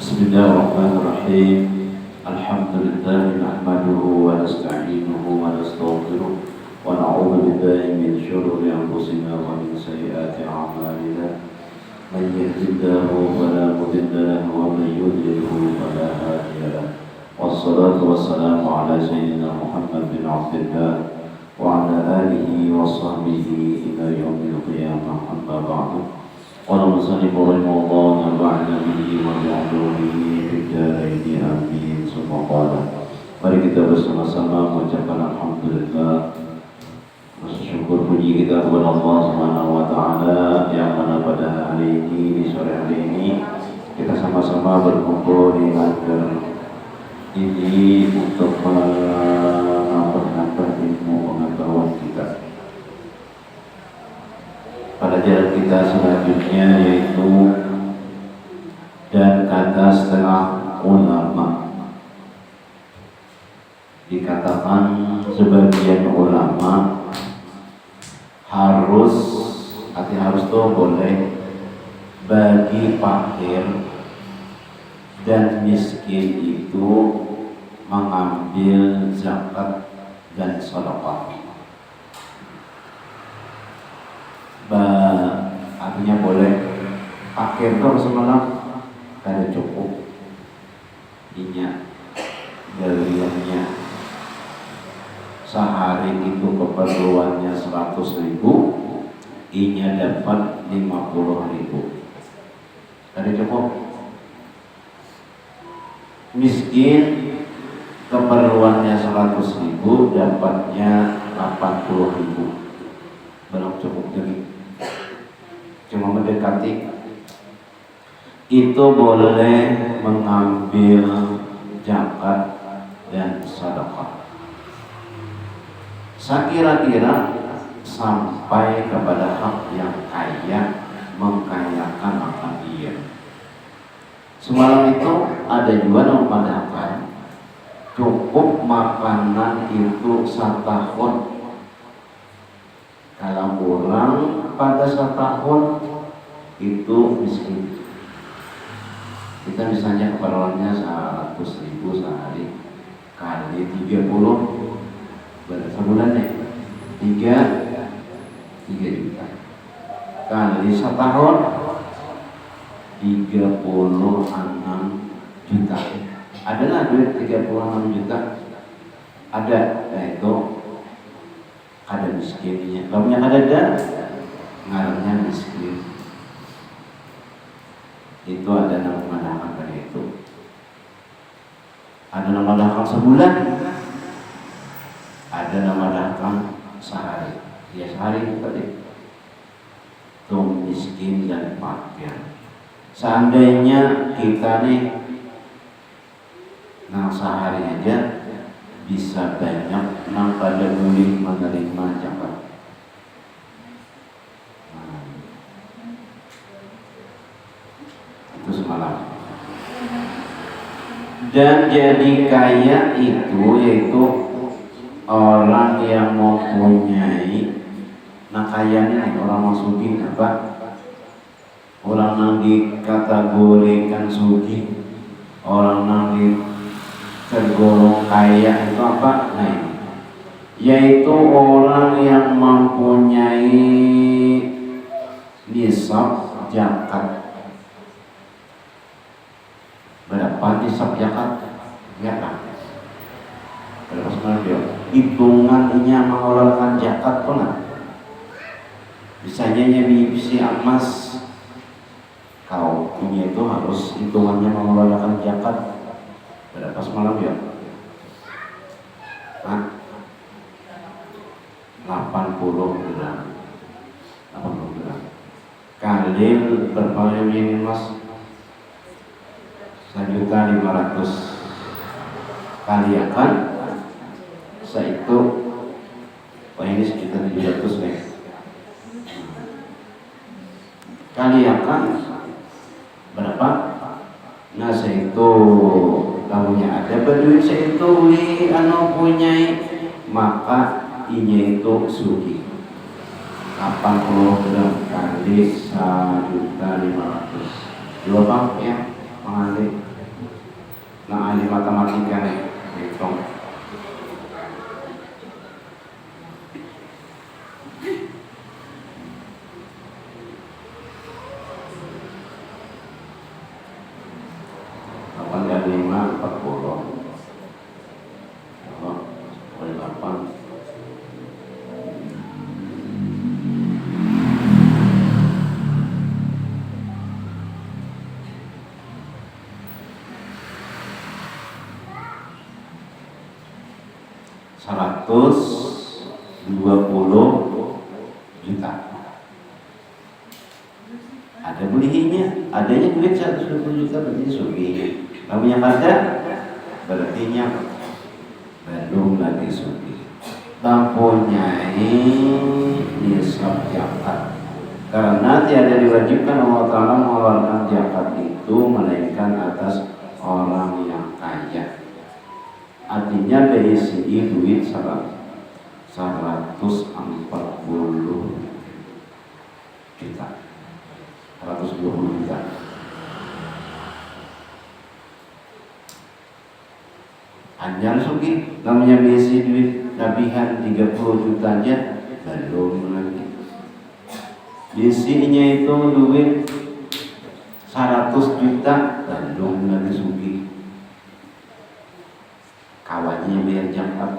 Bismillahirrahmanirrahim. Alhamdulillah nahmaduhu wa nasta'inuhu wa nastaghfiruh wa na'udzu billahi min shururi anfusina wa min sayyiati a'malina. Man yahdihillahu fala mudilla lahu wa man yudlilhu fala hadiya lahu. Wassalatu wassalamu ala sayyidina Muhammad bin Abdillah wa ala alihi wa sahbihi ila yaumil qiyamah, amma ba'du. Qala musannif rahimahullah nafa'ana bihi wa bi'ulumihi fid dharain amin. Summa qala, mari kita bersama-sama mengucapkan alhamdulillah, bersyukur puji kita kepada Allah Subhanahu wa taala yang mana pada hari ini, di sore hari ini kita sama-sama berkumpul di majelis ini untuk menambah ilmu pengetahuan kita. Pelajaran kita selanjutnya yaitu dan kata setengah ulama. Dikatakan sebagian ulama harus tuh boleh bagi fakir dan miskin itu mengambil zakat dan sedekah. Artinya boleh fakir itu semalam kada cukup inya galiannya sehari itu keperluannya 100.000, inya dapat 50.000, kada cukup. Miskin keperluannya 100.000, dapatnya 80.000, belum cukup jadi cuma mendekati. Itu boleh mengambil zakat dan sedekah sekira-kira sampai kepada hak yang kaya, mengkayakan akan dia. Semalam itu ada juga yang mengatakan cukup makanan itu setahun. Kalau kurang pada setahun itu miskin. Kita misalnya keperluannya 100.000 sehari kali 30 berapa sebulan nih? 3 juta kali setahun 36 juta. Adalah duit 36 juta ada, itu ada miskinnya. Kalau yang ada ngarannya miskin. Itu ada nama madakan pada itu. Ada nama madakan sebulan, ada nama madakan sehari. Ya sehari tadi. Itu miskin dan fakir. Seandainya kita nih sehari aja bisa banyak pada boleh menerima zakat. Itu semalam. Dan jadi kaya itu yaitu orang yang mempunyai kayanya orang sugih apa? Orang yang dikategorikan sugih, orang yang tergolong kaya itu apa? Yaitu orang yang mempunyai nisab zakat. Berapa nisab zakat? Ya kan? Berapa sebenarnya? Hitungannya mengeluarkan zakat pernah? Misalnya biji emas kau punya itu harus hitungannya mengeluarkan zakat. Berapa semalam ya? 80 gram. Kali berapa ini mas? 1.500.000 kali akan itu ini sekitar 700 nih. Kali akan berapa? Itu lalunya ada berduit itu punyai, maka ini itu sugi 80 gram kali 1.500.000. Dua bang ya mengalir matematika nih, hitung. Delapan kali 5, 40. Oh, 8. Juta. Ada belinya, adanya duit 120 juta berarti sugih. Namanya ada, berarti belum lagi sugih. Mempunyai nisab zakat. Karena tiada diwajibkan Allah Ta'ala mengeluarkan zakat itu melainkan atas orang yang kaya. Artinya berisi duit 140 juta, 120 juta. Anjar sugi, namanya berisi duit lebihan 30 juta aja belum lagi. Isinya itu duit 100 juta belum lagi sugi. Kawannya bayar zakat,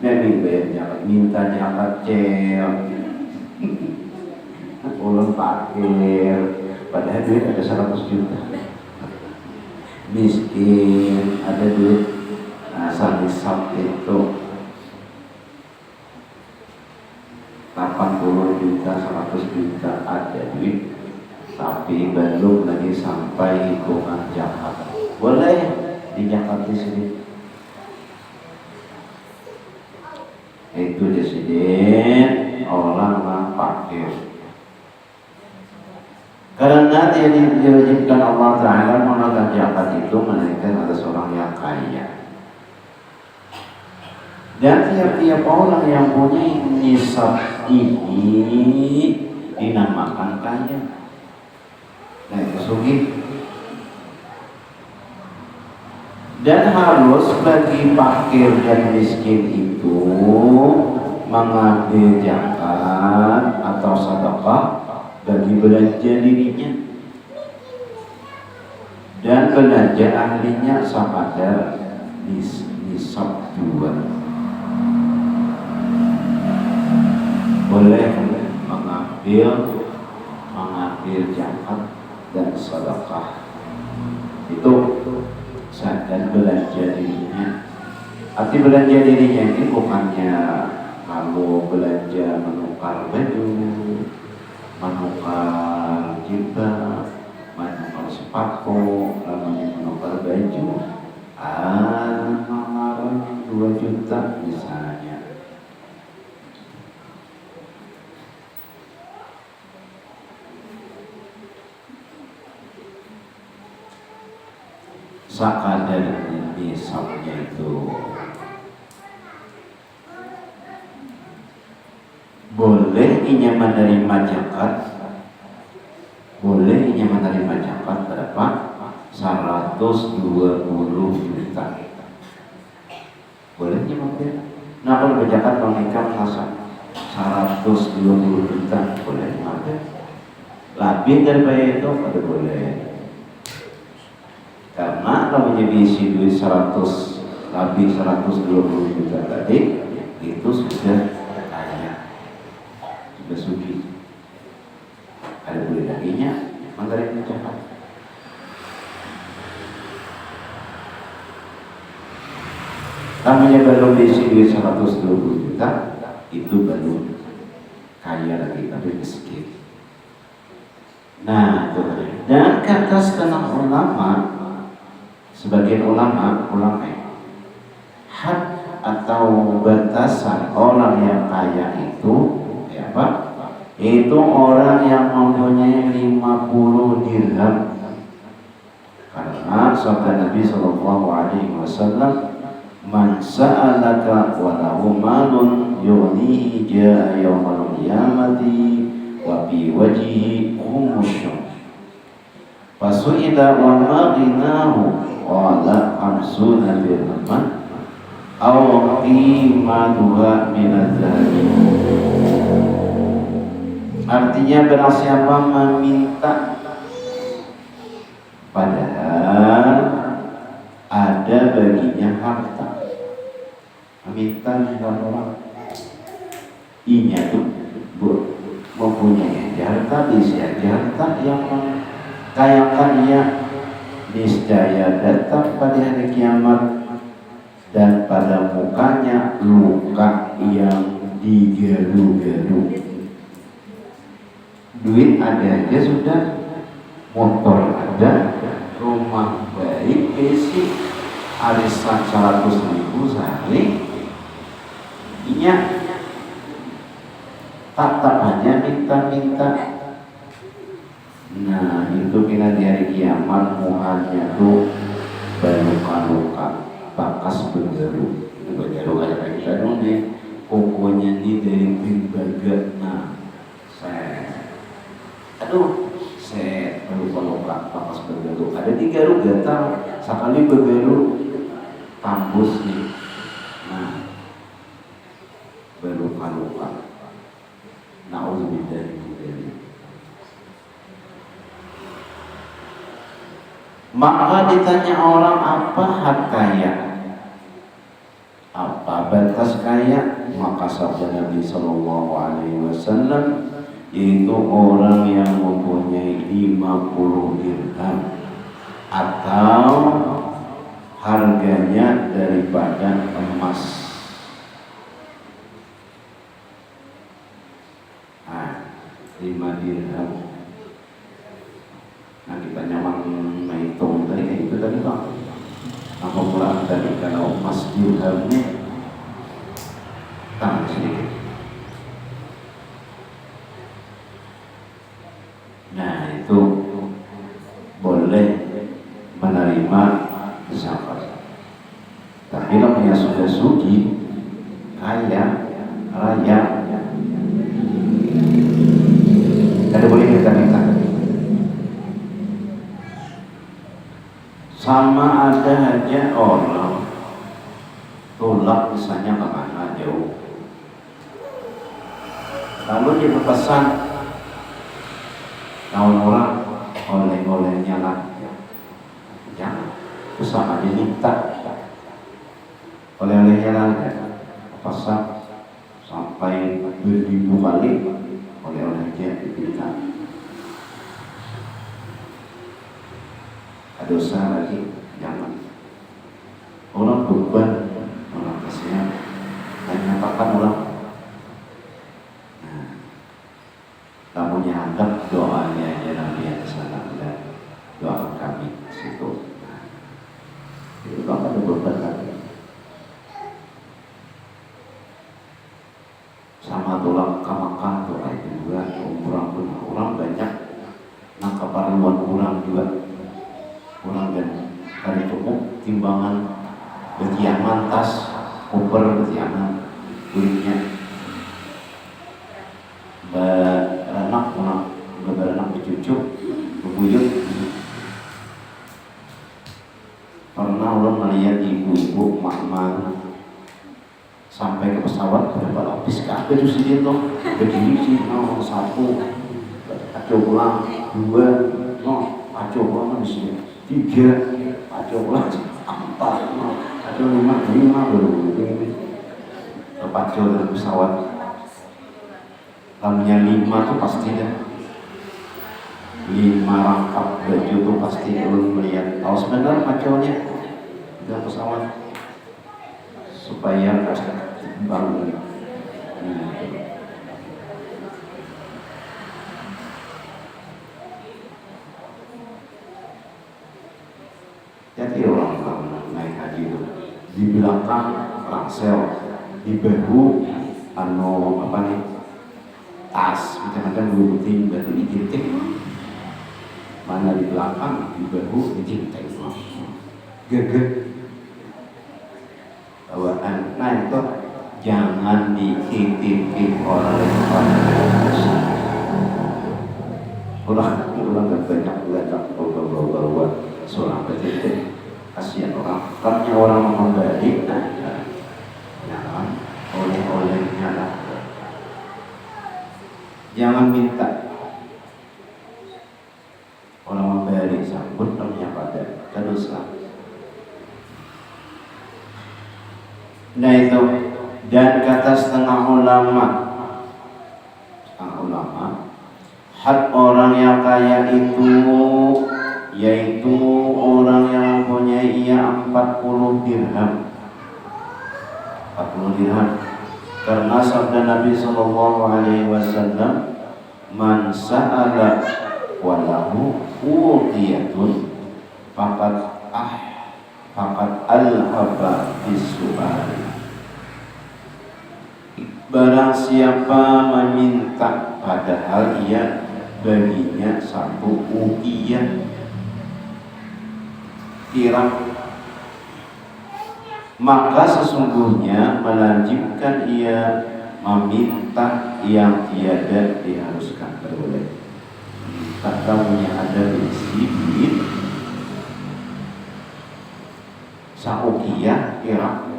bayar zakat, minta zakat ulun parkir, padahal duit ada 100 juta. Miskin, ada duit asal nisab itu 80 juta, 100 juta ada duit, tapi belum lagi sampai hitungan zakat. Boleh di zakat di sini. Itu disini orang parkir. Karena dia diwajibkan Allah Ta'ala mengeluarkan zakat itu melainkan atas orang yang kaya. Dan tiap-tiap orang yang punya nisab ini dinamakan kaya. Nah itu sugih. Dan harus bagi fakir dan miskin itu mengambil zakat atau sedekah bagi belanja dirinya, dan belanja ahlinya sekadar nisab 2. Boleh mengambil zakat dan sedekah itu dan belanja dirinya. Arti belanja dirinya ini bukannya kalau belanja menukar baju, menukar jilbab, menukar sepatu, namanya menukar baju, mengarang 2 juta misalnya. Sakadar nisabnya itu boleh inya menerima zakat, berapa? 120 juta. Boleh inya mampir. Nah kalau berzakat pengikam masa 120 juta boleh mampir. Lebih daripada itu pada boleh. Karena kalau isi duit 120 juta tadi itu sudah kaya, sudah sugih. Ada boleh laginya menerima zakat. Namanya belum isi duit 120 juta itu belum kaya lagi, tapi miskin. Nah, dan kata setengah ulama, sebagian ulama had atau batasan orang yang kaya itu apa? Itu orang yang mempunyai 50 dirham. Karena sabda Nabi SAW, man sa'alaka wa lahu malun yughnihi jaa yawmal qiyamati wa fi wajhihi khumusyun. Fasu'ila wa ma ghinahu qala 50 dirhaman aw qimatuha min az-zahabi. Artinya barang siapa meminta padahal ada baginya harta, meminta dengan orang inya tuh mempunyai harta, bisa harta yang mengkayakan ia, niscaya datang pada hari kiamat dan pada mukanya luka yang digaru-garu. Duit ada aja sudah, motor ada, rumah baik, besi arisan 100.000 sehari, inya tetap hanya minta-minta. Nah itu kira di hari kiamat muhanya tuh luka-luka bakas bergaru. Bergaru kayak kita dulu nih, kokonya nih dari berbagai. Nah saya luka-luka bakas bergaru. Ada 3 garu gatal, sekali bergaru kampus nih. Nah berluka-luka. Na'udzubillah. Maka ditanya orang, apa hak kaya? Apa batas kaya? Maka sabda Nabi Sallallahu Alaihi Wasallam, yaitu orang yang mempunyai 50 dirham atau harganya daripada emas. 5 dirham. Nah kita nyamang menghitung tadi itu tadi Pak. Apa pula tadi kalau emas dirhamnya tambah sedikit. Nah itu boleh menerima zakat. Tapi kalau yang sudah suci, kaya, raya, ada boleh minta-minta. Sama ada aja orang tolak misalnya kemana jauh, lalu dia berpesan tahun orang oleh-olehnya lah, jangan, terus sama dia minta oleh-olehnya lah, pesan sampai beribu kali oleh-olehnya diberikan. Ada usaha lagi, jangan. Orang beban, orang kasihan, dan nyatakan orang. Nah, kamu nyadap doanya aja Nabi yang sana dan doa kami situ. Nah, itu kamu ada beban lagi. Sama tulang kamakan doa itu juga orang banyak, nah keperluan orang juga. Kurang dan hari cukup timbangan betiaman tas koper betiaman kulitnya beranak bercucu berbuyut. Pernah orang melihat ibu-ibu mama sampai ke pesawat berapa lapis kabeh itu sih itu berdiri sih, satu kacau pulang, 2 kacau pulang di sini, 3 kacau pulang, 4 kacau 5 baru ini kacau dari pesawat. Namanya 5 tuh pasti dah 5 rangkap baju tuh pasti belum melihat. Tahu sebenarnya kacaunya dari pesawat supaya bangun. Jadi orang naik haji itu di belakang ransel, di bahu apa nih tas, macam-macam gunting batu dijintik. Mana di belakang, di bahu dijintik. Geget bawaan. Nah itu jangan dititipin orang lain. Orang kan banyak belajar seorang berarti kasihan orang, katanya orang memberi, nah jangan oleh-olehnya lah, jangan minta. Orang memberi sambut namanya pada dosa. Nah itu, dan kata setengah ulama, hak orang yang kaya itu yaitu orang yang mempunyai 40 dirham. 40 dirham. Karena sabda Nabi sallallahu alaihi wasallam, "Man sa'ala walahu utiyatun faqad al-haba bisu'al." Barang siapa meminta padahal ia baginya satu uqiyah dirham, maka sesungguhnya melajibkan ia meminta yang tiada diharuskan. Boleh kata punya ada prinsip sauqiyah dirham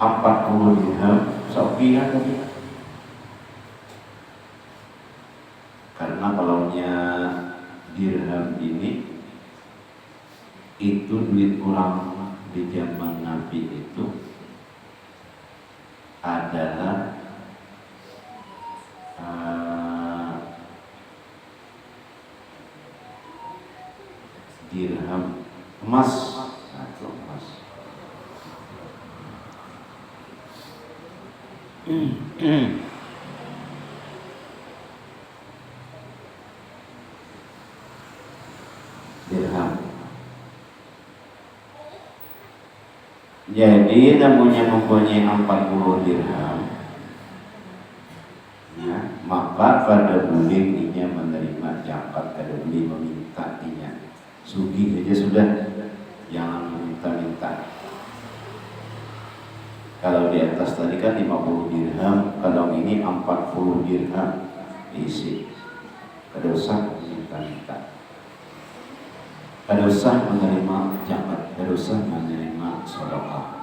40 dirham sauqiyah tadi. Karena kalaunya dirham ini itu duit orang di zaman Nabi itu adalah dirham emas. Emas. Dirham. Jadi namanya mempunyai 40 dirham, ya, maka pada boleh dia menerima zakat, pada boleh meminta dia. Sugih aja sudah, jangan meminta-minta. Kalau di atas tadi kan 50 dirham, kalau ini 40 dirham isi. Kada usah minta-minta, kada usah menerima zakat, kada usah menerima sedekah.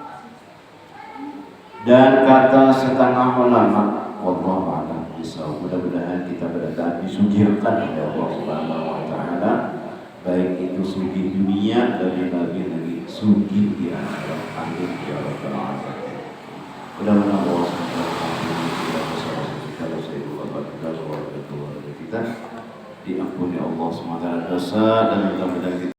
Dan kata setengah ulama, wallahu a'lam bishawab, mudah-mudahan kita berada disucikan oleh Allah Subhanahu wa taala, baik itu suci dunia dan lagi suci di akhirat. Amin ya rabbal alamin. Mudah-mudahan Allah Subhanahu wa taala kita diampuni Allah Subhanahu wa taala dosa, dan mudah-mudahan